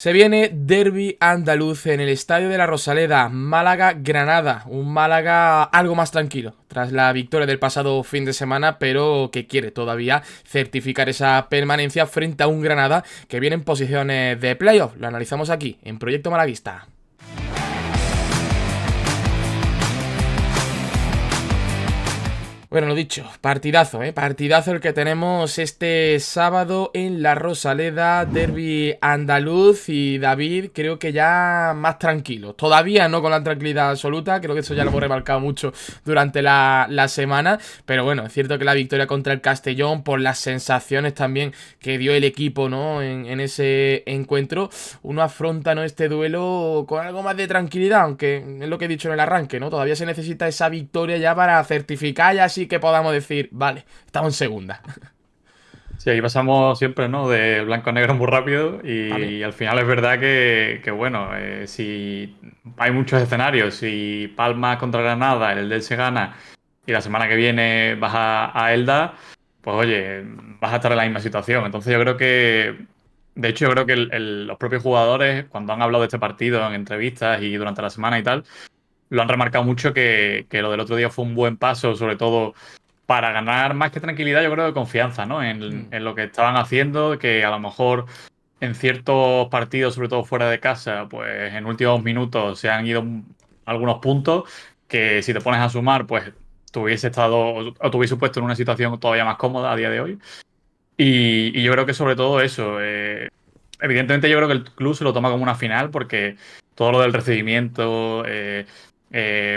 Se viene derbi andaluz en el Estadio de la Rosaleda, Málaga-Granada, un Málaga algo más tranquilo tras la victoria del pasado fin de semana, pero que quiere todavía certificar esa permanencia frente a un Granada que viene en posiciones de playoff. Lo analizamos aquí, en Proyecto Malaguista. Bueno, lo dicho, partidazo, partidazo el que tenemos este sábado en la Rosaleda, derbi andaluz. Y David, creo que ya más tranquilo, todavía no con la tranquilidad absoluta, creo que eso ya lo hemos remarcado mucho durante la semana, pero bueno, es cierto que la victoria contra el Castellón, por las sensaciones también que dio el equipo, ¿no? En ese encuentro, uno afronta, ¿no?, este duelo con algo más de tranquilidad, aunque es lo que he dicho en el arranque, ¿no? Todavía se necesita esa victoria ya para certificar, ya así que podamos decir, vale, estamos en segunda. Sí, ahí pasamos siempre, ¿no? De blanco a negro muy rápido También. y al final es verdad que bueno, si hay muchos escenarios, si Palma contra Granada, el del se gana y la semana que viene vas a Elda, pues oye, vas a estar en la misma situación. Entonces yo creo de hecho yo creo que los propios jugadores, cuando han hablado de este partido en entrevistas y durante la semana y tal, lo han remarcado mucho que lo del otro día fue un buen paso, sobre todo para ganar más que tranquilidad, yo creo que confianza, ¿no? Mm. En lo que estaban haciendo, que a lo mejor en ciertos partidos, sobre todo fuera de casa, pues en últimos minutos se han ido algunos puntos que si te pones a sumar, pues te hubiese estado o te hubiese puesto en una situación todavía más cómoda a día de hoy. Y yo creo que sobre todo eso, evidentemente yo creo que el club se lo toma como una final porque todo lo del recibimiento,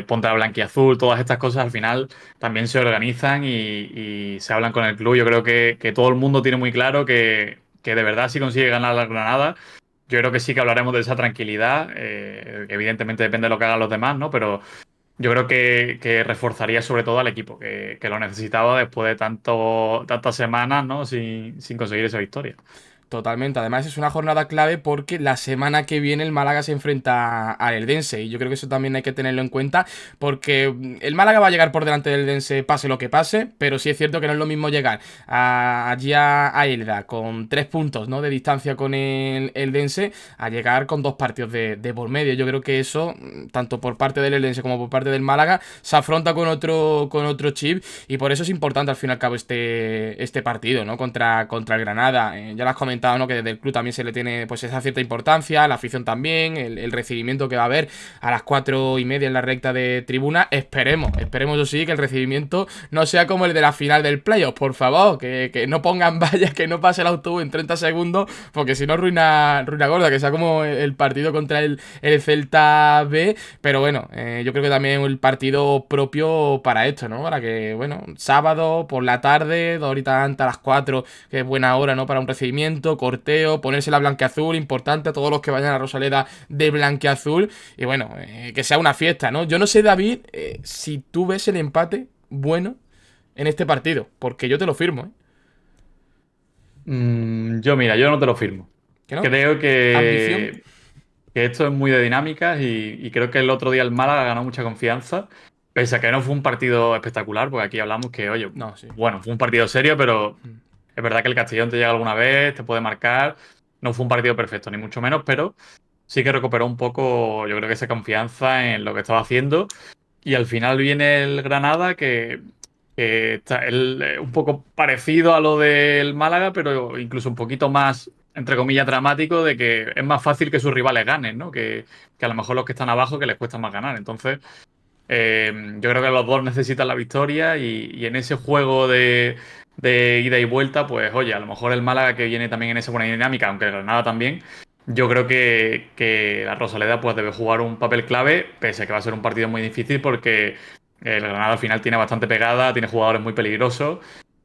ponte la blanquiazul, todas estas cosas al final también se organizan y se hablan con el club. Yo creo que todo el mundo tiene muy claro que de verdad si consigue ganar la Granada, yo creo que sí que hablaremos de esa tranquilidad. Evidentemente depende de lo que hagan los demás, ¿no? Pero yo creo que reforzaría sobre todo al equipo, que lo necesitaba después de tantas semanas, ¿no? Sin conseguir esa victoria. Totalmente, además es una jornada clave porque la semana que viene el Málaga se enfrenta al Eldense y yo creo que eso también hay que tenerlo en cuenta porque el Málaga va a llegar por delante del Eldense pase lo que pase, pero sí es cierto que no es lo mismo llegar allí a Elda con 3 puntos, ¿no?, de distancia con el Eldense a llegar con 2 partidos de por medio. Yo creo que eso, tanto por parte del Eldense como por parte del Málaga, se afronta con otro chip y por eso es importante al fin y al cabo este partido, ¿no?, contra el Granada. Ya lo has comentado, ¿no?, que desde el club también se le tiene pues esa cierta importancia, la afición también, el recibimiento que va a haber a las 4:30 en la recta de tribuna. Esperemos eso sí, que el recibimiento no sea como el de la final del playoff, por favor, que no pongan vallas, que no pase el autobús en 30 segundos, porque si no ruina gorda, que sea como el partido contra el Celta B. Pero bueno, yo creo que también el partido propio para esto, ¿no? Para que, bueno, sábado por la tarde, 2 horitas antes, a las 4, que es buena hora, ¿no?, para un recibimiento, corteo, ponerse la blanqueazul, importante a todos los que vayan a Rosaleda de blanqueazul. Y bueno, que sea una fiesta, ¿no? Yo no sé, David, si tú ves el empate bueno en este partido, porque yo te lo firmo, ¿eh? Mira, yo no te lo firmo. ¿Que no? Creo Ambición. que esto es muy de dinámicas y creo que el otro día el Málaga ganó mucha confianza, pese a que no fue un partido espectacular, porque aquí hablamos que, oye, No, sí. bueno, fue un partido serio, pero Mm. es verdad que el Castellón te llega alguna vez, te puede marcar, no fue un partido perfecto, ni mucho menos, pero sí que recuperó un poco, yo creo que esa confianza en lo que estaba haciendo. Y al final viene el Granada, que está un poco parecido a lo del Málaga, pero incluso un poquito más, entre comillas, dramático, de que es más fácil que sus rivales ganen, ¿no? Que a lo mejor los que están abajo que les cuesta más ganar. Entonces, yo creo que los dos necesitan la victoria y en ese juego de ida y vuelta, pues oye, a lo mejor el Málaga que viene también en esa buena dinámica, aunque el Granada también, yo creo que la Rosaleda pues debe jugar un papel clave, pese a que va a ser un partido muy difícil porque el Granada al final tiene bastante pegada, tiene jugadores muy peligrosos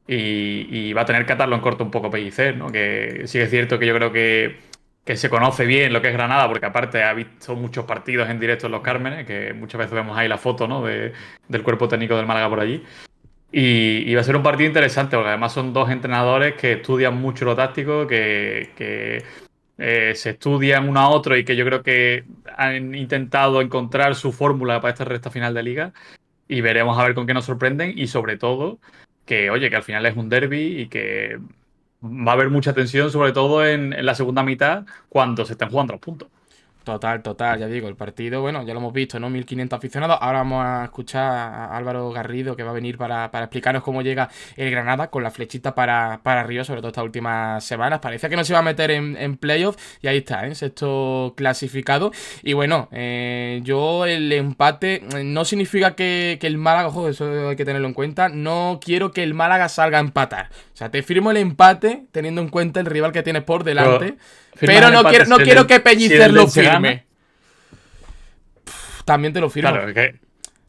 y va a tener que atarlo en corto un poco Pellicer, ¿no? Que sí es cierto que yo creo que se conoce bien lo que es Granada, porque aparte ha visto muchos partidos en directo en Los Cármenes, que muchas veces vemos ahí la foto, ¿no?, del cuerpo técnico del Málaga por allí. Y va a ser un partido interesante, porque además son dos entrenadores que estudian mucho lo táctico, que se estudian uno a otro y que yo creo que han intentado encontrar su fórmula para esta recta final de liga. Y veremos a ver con qué nos sorprenden y sobre todo que, oye, que al final es un derbi y que va a haber mucha tensión, sobre todo en la segunda mitad, cuando se estén jugando los puntos. Total, total, ya digo, el partido, bueno, ya lo hemos visto, ¿no? 1.500 aficionados. Ahora vamos a escuchar a Álvaro Garrido, que va a venir para explicarnos cómo llega el Granada con la flechita para arriba, sobre todo estas últimas semanas. Parecía que no se iba a meter en playoff y ahí está, ¿eh? Sexto clasificado. Y bueno, yo el empate no significa que el Málaga, ojo, eso hay que tenerlo en cuenta, no quiero que el Málaga salga a empatar. O sea, te firmo el empate teniendo en cuenta el rival que tienes por delante. Pero firmas Pero el empate no quiero que si Pellicer el lo Dense gana. firme. También te lo firmo. Claro, es que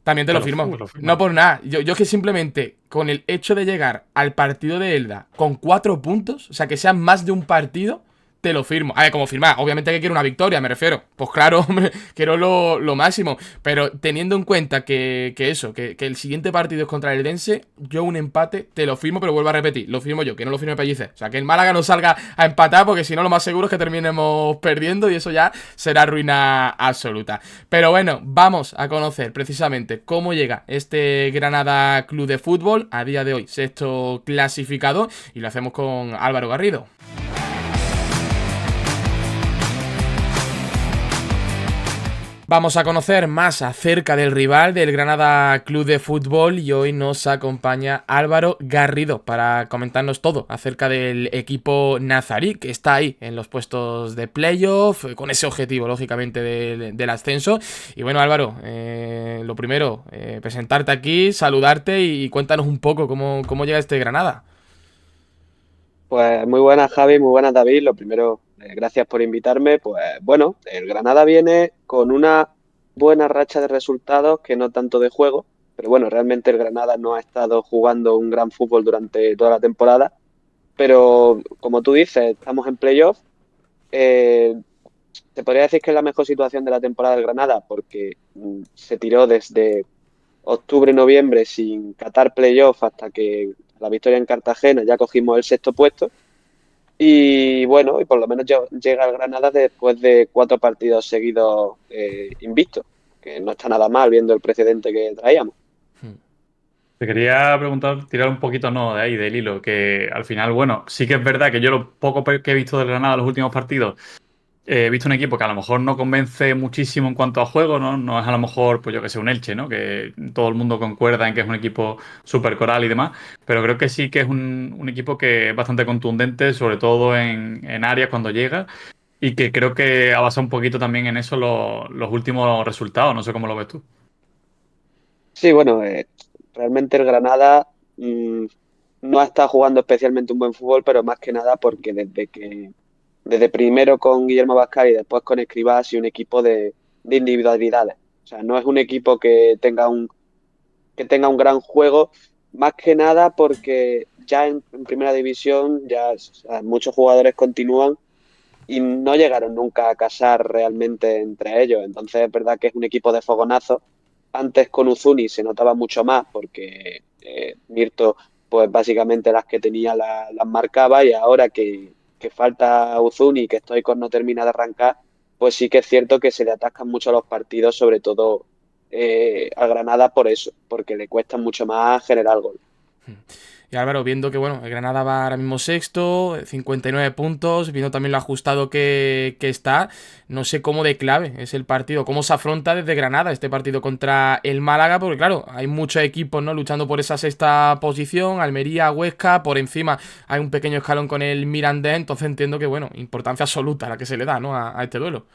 También te te lo lo, firmo. lo No firmas. por nada. Yo es que simplemente con el hecho de llegar al partido de Elda con 4 puntos, o sea, que sean más de un partido, te lo firmo. A ver, como firmar. Obviamente que quiero una victoria, me refiero. Pues claro, hombre, quiero lo máximo. Pero teniendo en cuenta que el siguiente partido es contra el Eldense, yo un empate te lo firmo, pero vuelvo a repetir. Lo firmo yo, que no lo firme Pellicer. O sea, que el Málaga no salga a empatar, porque si no, lo más seguro es que terminemos perdiendo y eso ya será ruina absoluta. Pero bueno, vamos a conocer precisamente cómo llega este Granada Club de Fútbol a día de hoy, sexto clasificado, y lo hacemos con Álvaro Garrido. Vamos a conocer más acerca del rival del Granada Club de Fútbol y hoy nos acompaña Álvaro Garrido para comentarnos todo acerca del equipo nazarí que está ahí en los puestos de playoff con ese objetivo lógicamente del ascenso. Y bueno, Álvaro, lo primero, presentarte aquí, saludarte y cuéntanos un poco cómo llega este Granada. Pues muy buenas, Javi, muy buenas, David. Lo primero, gracias por invitarme. Pues bueno, el Granada viene con una buena racha de resultados, que no tanto de juego, pero bueno, realmente el Granada no ha estado jugando un gran fútbol durante toda la temporada. Pero como tú dices, estamos en playoff. Eh, Se podría decir que es la mejor situación de la temporada del Granada, porque se tiró desde octubre, noviembre sin catar playoff hasta que la victoria en Cartagena ya cogimos el sexto puesto. Y bueno, y por lo menos llega el Granada después de 4 partidos seguidos invictos, que no está nada mal viendo el precedente que traíamos. Te quería preguntar, tirar un poquito, no, de ahí, del hilo, que al final, bueno, sí que es verdad que yo lo poco que he visto del Granada en los últimos partidos, he visto un equipo que a lo mejor no convence muchísimo en cuanto a juego, ¿no? No es a lo mejor, pues yo que sé, un Elche, ¿no? Que todo el mundo concuerda en que es un equipo súper coral y demás, pero creo que sí que es un equipo que es bastante contundente, sobre todo en áreas cuando llega, y que creo que ha basado un poquito también en eso los últimos resultados, no sé cómo lo ves tú. Sí, bueno, realmente el Granada no está jugando especialmente un buen fútbol, pero más que nada porque desde primero con Guillermo Vázquez y después con Escribá ha sido un equipo de individualidades. O sea, no es un equipo que tenga un gran juego, más que nada porque ya en primera división ya o sea, muchos jugadores continúan y no llegaron nunca a casar realmente entre ellos. Entonces es verdad que es un equipo de fogonazo. Antes con Uzuni se notaba mucho más porque Mirto pues básicamente las que tenía las marcaba, y ahora que falta Uzuni y que Stoichkos no termina de arrancar, pues sí que es cierto que se le atascan mucho los partidos, sobre todo al Granada por eso, porque le cuesta mucho más generar gol. Y Álvaro, viendo que bueno, el Granada va ahora mismo sexto, 59 puntos, viendo también lo ajustado que está, no sé cómo de clave es el partido, cómo se afronta desde Granada este partido contra el Málaga, porque claro, hay muchos equipos, ¿no? Luchando por esa sexta posición, Almería, Huesca, por encima hay un pequeño escalón con el Mirandés, entonces entiendo que bueno, importancia absoluta la que se le da, ¿no? A este duelo.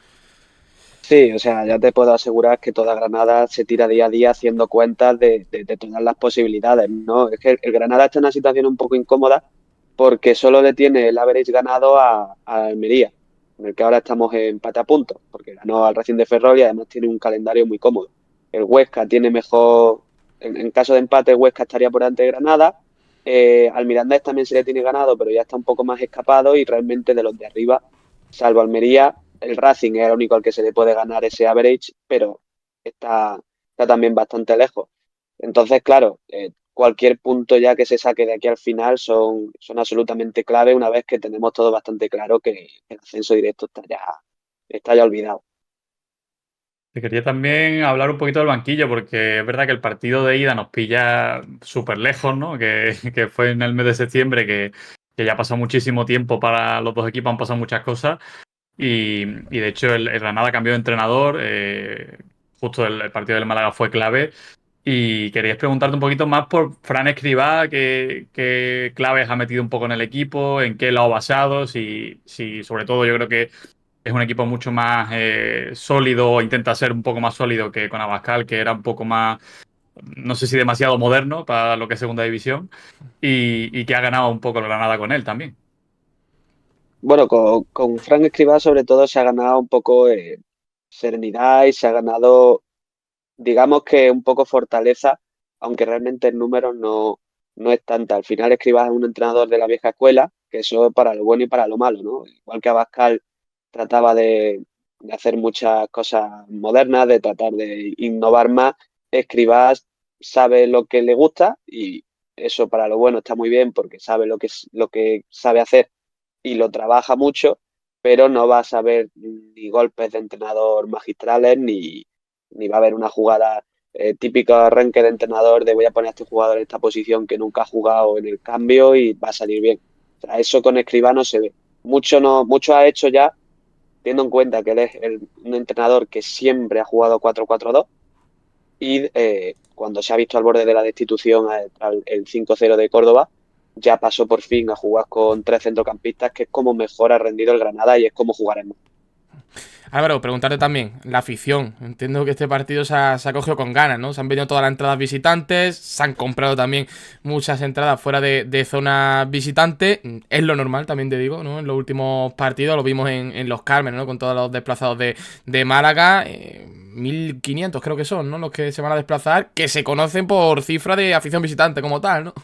Sí, o sea, ya te puedo asegurar que toda Granada se tira día a día haciendo cuentas de todas las posibilidades, ¿no? Es que el Granada está en una situación un poco incómoda porque solo le tiene el average ganado a Almería, en el que ahora estamos en empate a puntos, porque ganó al Racing de Ferrol y además tiene un calendario muy cómodo. El Huesca tiene mejor, en caso de empate, el Huesca estaría por delante de Granada. Al Mirandés también se le tiene ganado, pero ya está un poco más escapado, y realmente de los de arriba, salvo Almería, el Racing es el único al que se le puede ganar ese average, pero está también bastante lejos. Entonces, claro, cualquier punto ya que se saque de aquí al final son absolutamente clave, una vez que tenemos todo bastante claro que el ascenso directo está ya olvidado. Te quería también hablar un poquito del banquillo, porque es verdad que el partido de ida nos pilla súper lejos, ¿no? Que, que fue en el mes de septiembre, que ya ha pasado muchísimo tiempo para los dos equipos, han pasado muchas cosas. Y de hecho, el Granada cambió de entrenador. Justo el partido del Málaga fue clave. Y querías preguntarte un poquito más por Fran Escribá, qué claves ha metido un poco en el equipo, en qué lo ha basado, si sobre todo yo creo que es un equipo mucho más sólido, o intenta ser un poco más sólido que con Abascal, que era un poco más, no sé si demasiado moderno para lo que es segunda división, y que ha ganado un poco el Granada con él también. Bueno, con Frank Escribá sobre todo se ha ganado un poco serenidad y se ha ganado, digamos que un poco fortaleza, aunque realmente en números no es tanta. Al final Escribá es un entrenador de la vieja escuela, que eso es para lo bueno y para lo malo, ¿no? Igual que Abascal trataba de hacer muchas cosas modernas, de tratar de innovar más, Escribá sabe lo que le gusta y eso para lo bueno está muy bien porque sabe lo que sabe hacer y lo trabaja mucho, pero no va a saber ni golpes de entrenador magistrales, ni va a haber una jugada típico arranque de entrenador de voy a poner a este jugador en esta posición que nunca ha jugado en el cambio y va a salir bien. O sea, eso con Escribano se ve. Mucho no, mucho ha hecho ya, teniendo en cuenta que él es un entrenador que siempre ha jugado 4-4-2 y cuando se ha visto al borde de la destitución al el 5-0 de Córdoba, ya pasó por fin a jugar con tres centrocampistas, que es como mejor ha rendido el Granada y es como jugaremos. Álvaro, preguntarte también, la afición. Entiendo que este partido se ha cogido con ganas, ¿no? Se han venido todas las entradas visitantes, se han comprado también muchas entradas fuera de zona visitante. Es lo normal, también te digo, ¿no? En los últimos partidos lo vimos en Los Cármenes, ¿no? Con todos los desplazados de Málaga. 1.500 creo que son, ¿no? Los que se van a desplazar, que se conocen por cifra de afición visitante como tal, ¿no?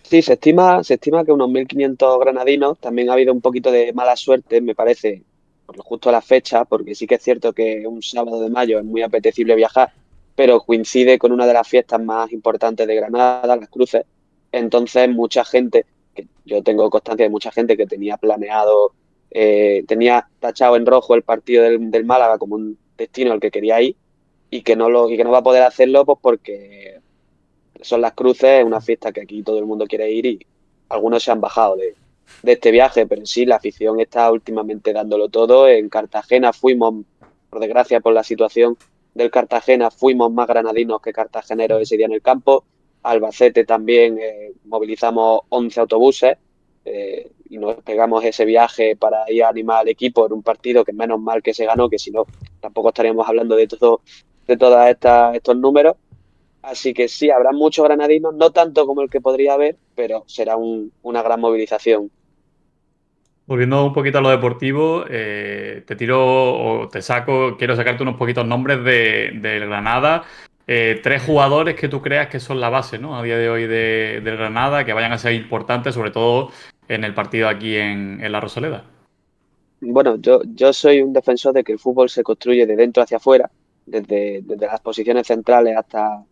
Sí, se estima que unos 1.500 granadinos. También ha habido un poquito de mala suerte, me parece, por lo justo a la fecha, porque sí que es cierto que un sábado de mayo es muy apetecible viajar, pero coincide con una de las fiestas más importantes de Granada, las Cruces. Entonces, mucha gente, que yo tengo constancia de mucha gente que tenía planeado, tenía tachado en rojo el partido del Málaga como un destino al que quería ir y que no va a poder hacerlo pues porque son las Cruces, es una fiesta que aquí todo el mundo quiere ir y algunos se han bajado de este viaje, pero sí, la afición está últimamente dándolo todo. En Cartagena fuimos, por desgracia, por la situación del Cartagena, fuimos más granadinos que cartageneros ese día en el campo. Albacete también movilizamos 11 autobuses y nos pegamos ese viaje para ir a animar al equipo en un partido que menos mal que se ganó, que si no, tampoco estaríamos hablando de todos estos números. Así que sí, habrá muchos granadinos, no tanto como el que podría haber, pero será una gran movilización. Volviendo un poquito a lo deportivo, te tiro o te saco, quiero sacarte unos poquitos nombres del Granada. Tres jugadores que tú creas que son la base, ¿no? A día de hoy del Granada, que vayan a ser importantes, sobre todo en el partido aquí en la Rosaleda. Bueno, yo soy un defensor de que el fútbol se construye de dentro hacia afuera, desde las posiciones centrales hasta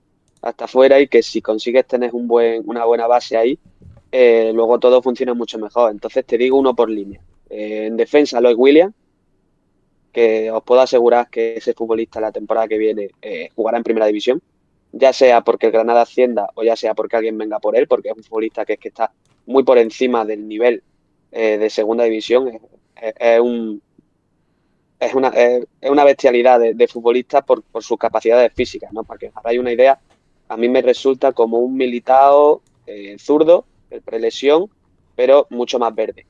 afuera, y que si consigues tener una buena base ahí, luego todo funciona mucho mejor. Entonces te digo uno por línea. En defensa, Lois Williams, que os puedo asegurar que ese futbolista la temporada que viene jugará en primera división, ya sea porque el Granada ascienda o ya sea porque alguien venga por él, porque es un futbolista que está muy por encima del nivel de segunda división. Es un, es una bestialidad de futbolista por sus capacidades físicas, ¿no? Para que os hagáis una idea, a mí me resulta como un Militao zurdo, el prelesión, pero mucho más verde,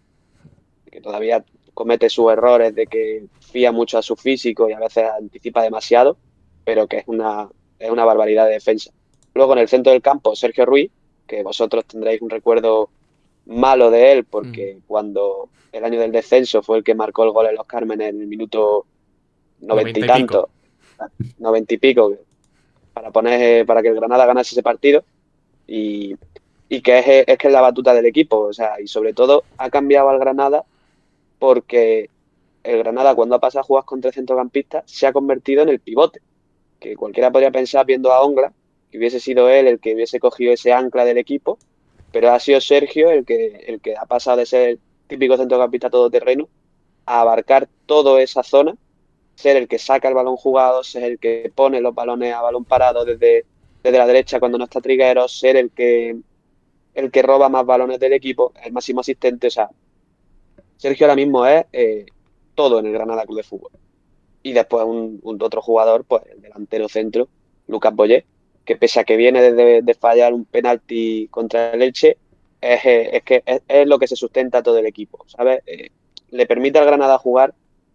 que todavía comete sus errores de que fía mucho a su físico y a veces anticipa demasiado, pero que es una barbaridad de defensa. Luego en el centro del campo, Sergio Ruiz, que vosotros tendréis un recuerdo malo de él, Mm, porque cuando el año del descenso fue el que marcó el gol en los Cármenes en el minuto noventa y 90 y pico. tanto, 90 y pico, para que el Granada ganase ese partido y, y es que es la batuta del equipo, o sea, y sobre todo ha cambiado al Granada porque el Granada cuando ha pasado a jugar con tres centrocampistas se ha convertido en el pivote, que cualquiera podría pensar viendo a Ongla que hubiese sido él el que hubiese cogido ese ancla del equipo, pero ha sido Sergio el que ha pasado de ser el típico centrocampista todoterreno a abarcar toda esa zona, ser el que saca el balón jugado, ser el que pone los balones a balón parado desde la derecha cuando no está Trigueros, ser el que roba más balones del equipo, el máximo asistente. O sea, Sergio ahora mismo es todo en el Granada Club de Fútbol. Y después un otro jugador, pues el delantero centro, Lucas Boyé, que pese a que viene de fallar un penalti contra el Elche, es lo que se sustenta todo el equipo, ¿sabes? Le permite al Granada jugar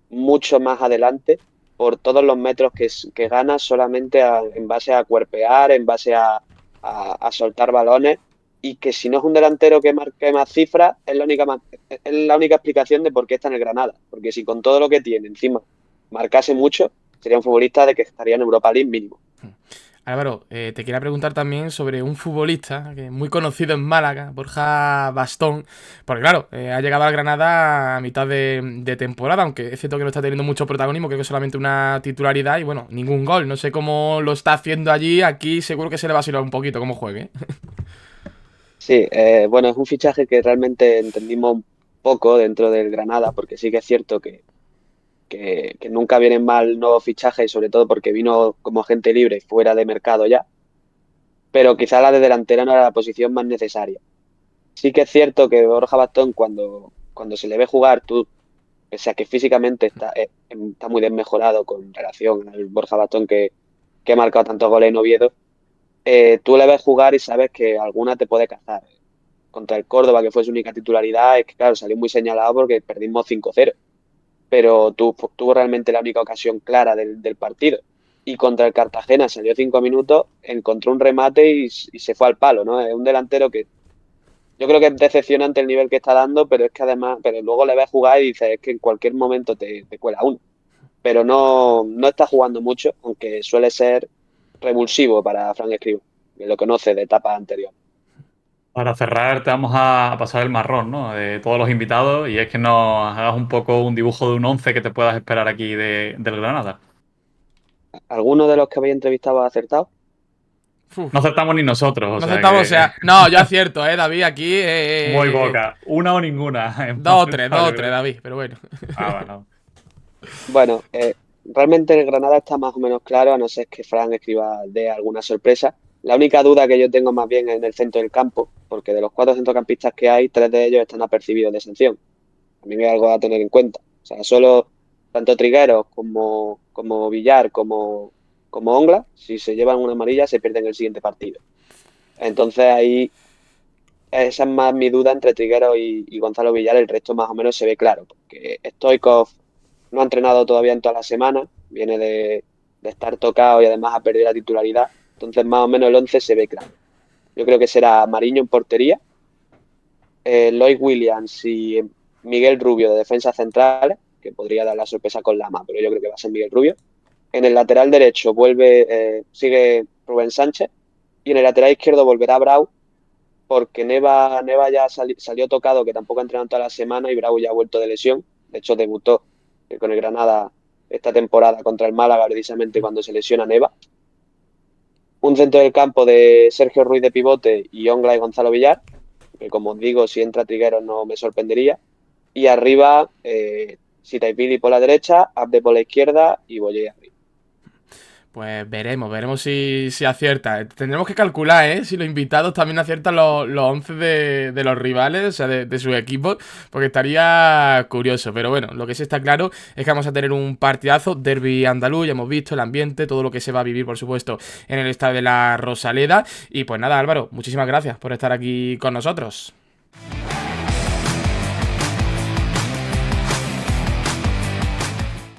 mucho más adelante por todos los metros que gana solamente en base a cuerpear, en base a soltar balones, y que si no es un delantero que marque más cifras, es la única explicación de por qué está en el Granada. Porque si con todo lo que tiene encima marcase mucho, sería un futbolista de que estaría en Europa League mínimo. Álvaro, te quería preguntar también sobre un futbolista que es muy conocido en Málaga, Borja Bastón, porque claro, ha llegado al Granada a mitad de temporada, aunque es cierto que no está teniendo mucho protagonismo, creo que solamente una titularidad y bueno, ningún gol. No sé cómo lo está haciendo allí, aquí seguro que se le va a vacilar un poquito cómo juegue. Sí, bueno, es un fichaje que realmente entendimos un poco dentro del Granada, porque sí que es cierto que nunca vienen mal nuevos fichajes, y sobre todo porque vino como agente libre fuera de mercado ya, pero quizá la de delantera no era la posición más necesaria. Sí que es cierto que Borja Bastón, cuando se le ve jugar, tú, pese a que físicamente está muy desmejorado con relación al Borja Bastón que ha marcado tantos goles en Oviedo, tú le ves jugar y sabes que alguna te puede cazar. Contra el Córdoba, que fue su única titularidad, es que claro, salió muy señalado porque perdimos 5-0, pero tuvo realmente la única ocasión clara del partido. Y contra el Cartagena salió 5 minutos, encontró un remate y se fue al palo, ¿no? Es un delantero que yo creo que es decepcionante el nivel que está dando, pero es que además, pero luego le ves jugar y dices, es que en cualquier momento te cuela uno. Pero no está jugando mucho, aunque suele ser revulsivo para Fran Escribá, que lo conoce de etapas anteriores. Para cerrar, te vamos a pasar el marrón, ¿no? De todos los invitados, y es que nos hagas un poco un dibujo de un 11 que te puedas esperar aquí del Granada. ¿Alguno de los que habéis entrevistado ha acertado? No Uf, aceptamos ni nosotros, o no sea aceptamos, o que sea, no, yo acierto, David, aquí, muy poca. Una o ninguna. dos Yo o tres, creo. David, pero bueno. Ah, bueno. Bueno, realmente el Granada está más o menos claro, a no ser que Fran escriba de alguna sorpresa. La única duda que yo tengo más bien es en el centro del campo, porque de los 4 centrocampistas que hay, 3 de ellos están apercibidos de sanción. También es algo a tener en cuenta. O sea, solo tanto Trigueros como Villar como Ongla, si se llevan una amarilla, se pierden el siguiente partido. Entonces ahí esa es más mi duda entre Trigueros y Gonzalo Villar. El resto más o menos se ve claro, porque Stoichkov no ha entrenado todavía en toda la semana, viene de estar tocado y además ha perdido la titularidad. Entonces más o menos el 11 se ve claro. Yo creo que será Mariño en portería, Lloyd Williams y Miguel Rubio de defensa centrales, que podría dar la sorpresa con Lama, pero yo creo que va a ser Miguel Rubio. En el lateral derecho sigue Rubén Sánchez y en el lateral izquierdo volverá Brau porque Neva ya salió tocado, que tampoco ha entrenado toda la semana, y Bravo ya ha vuelto de lesión. De hecho, debutó con el Granada esta temporada contra el Málaga, precisamente cuando se lesiona Neva. Un centro del campo de Sergio Ruiz de pivote y Ongla y Gonzalo Villar, que como os digo, si entra Trigueros no me sorprendería. Y arriba, Sitaipili por la derecha, Abde por la izquierda y Boye arriba. Pues veremos si acierta. Tendremos que calcular, si los invitados también aciertan los 11 de los rivales, o sea, de sus equipos, porque estaría curioso. Pero bueno, lo que sí está claro es que vamos a tener un partidazo, derbi andaluz, ya hemos visto el ambiente, todo lo que se va a vivir, por supuesto, en el estadio de la Rosaleda. Y pues nada, Álvaro, muchísimas gracias por estar aquí con nosotros.